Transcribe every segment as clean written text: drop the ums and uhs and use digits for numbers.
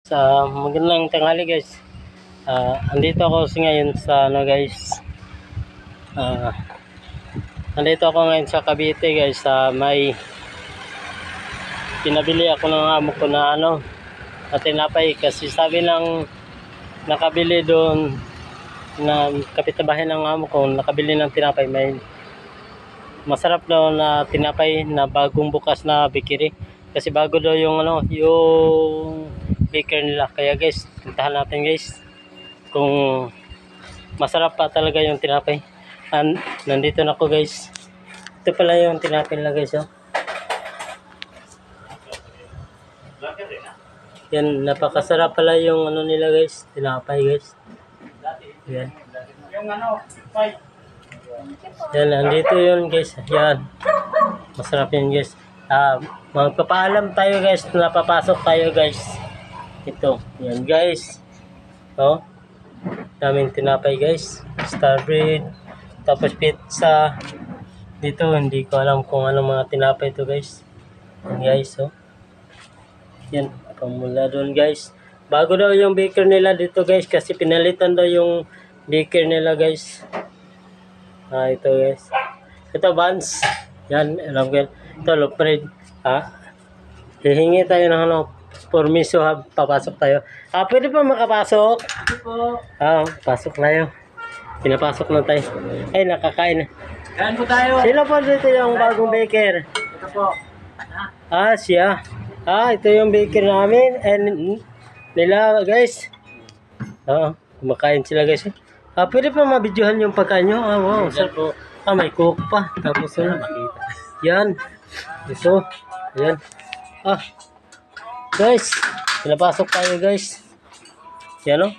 Magandang tanghali guys. Andito ako ngayon sa guys. Andito ako ngayon sa Cavite guys. May pinabili ako ng amo ko na na tinapay kasi sabi ng nakabili doon na kapitbahay ng amo ko, nakabili ng tinapay, may masarap daw na tinapay na bagong bukas na bakery. Kasi bago daw yung yung baker nila. Kaya guys, puntahan natin guys kung masarap pa talaga yung tinapay. Nandito na ako guys. Ito pala yung tinapay nila guys, oh. Yan, napakasarap pala yung nila guys, tinapay guys. Yan. Yan, nandito yun guys. Yan. Masarap yun guys. Magpapaalam tayo guys, napapasok tayo guys. Ito, yan guys. Oh, daming tinapay guys. Starbread, tapos pizza. Dito, hindi ko alam kung anong mga tinapay ito guys. Yan guys, oh. Yan, pamula doon guys. Bago daw yung baker nila dito guys, kasi pinalitan daw yung baker nila guys. Ito guys. Ito buns. Yan, alam ko yan. Ito, lopred. Hihingi tayo ng permiso, papasok tayo. Pwede pa makapasok? Po. Pasok tayo. Pinapasok na tayo. Ay, nakakain na. Kain po tayo. Sino po dito yung bagong baker? Ito po. Siya. Ito yung baker namin. And nila guys. Kumakain sila guys. Pwede pa mabidyohan yung pagkain nyo. Wow. So, may cook pa. Tapos makita. Yan. Ito. Ayan. Guys, pinapasok tayo guys. Yan, oh.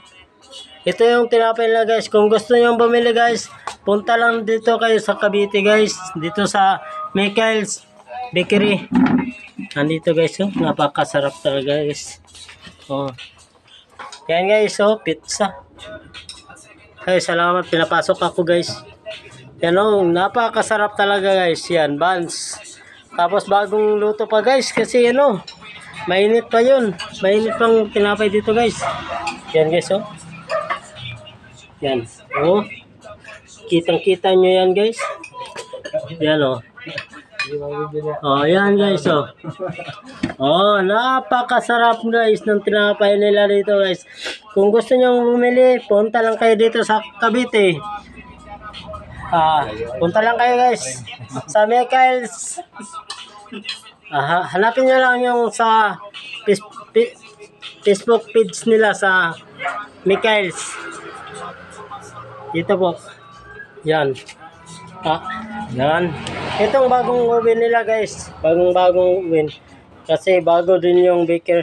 Ito yung tinapay nila guys. Kung gusto nyo bumili guys, punta lang dito kayo sa Cavite guys. Dito sa Michael's Bakery. Nandito guys, oh. Napakasarap talaga guys. Oh. Yan guys, oh. Pizza. Ay, salamat. Pinapasok ako guys. Yan, oh. Napakasarap talaga guys. Yan, buns. Tapos bagong luto pa guys. Kasi mainit pa yun. Mainit pang tinapay dito guys. Yan guys, oh. Yan. Oh. Kitang-kita nyo yan guys. Yan, oh. Yan guys, oh. Napakasarap guys ng tinapay nila dito guys. Kung gusto nyo bumili, punta lang kayo dito sa Cavite. Punta lang kayo guys sa Michael's. Hanapin nyo lang yung sa Facebook page nila sa Michael's. Dito po. Yan. Yan. Itong bagong oven nila guys. Bagong oven. Kasi bago din yung baker.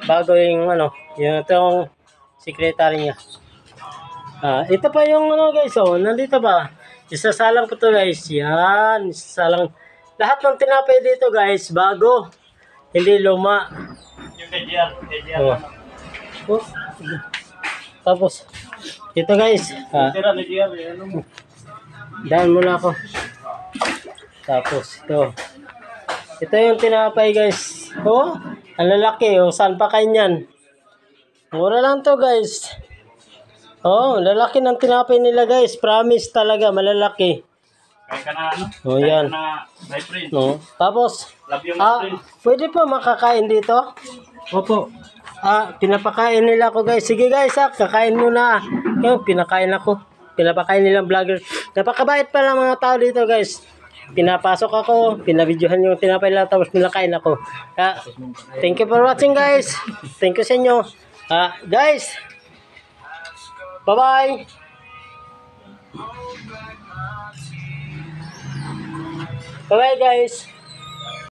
Bago yung yung itong secretary niya. Ito pa yung guys, oh. Nandito ba? Isasalang po to guys. Yan. Isasalang. Lahat ng tinapay dito guys, bago. Hindi luma. Yung KGR. Oh. Tapos, ito guys. Daan muna ako. Tapos, ito. Ito yung tinapay guys. Oh, ang lalaki. Oh, saan pa kayo yan? Mura lang to guys. Oh, lalaki ng tinapay nila guys. Promise talaga, malalaki. Kaya ka na yan. My friend. Tapos, Love you, my friend. pwede pa makakain dito? Opo. Pinapakain nila ako guys. Sige guys, kakain muna. Pinakain ako. Pinapakain nilang vlogger. Napakabait pa lang mga tao dito guys. Pinapasok ako, pinabidyohan yung tinapay nila, tapos pinakain ako. Thank you for watching guys. Thank you sa inyo. Guys, bye-bye. Bye-bye guys.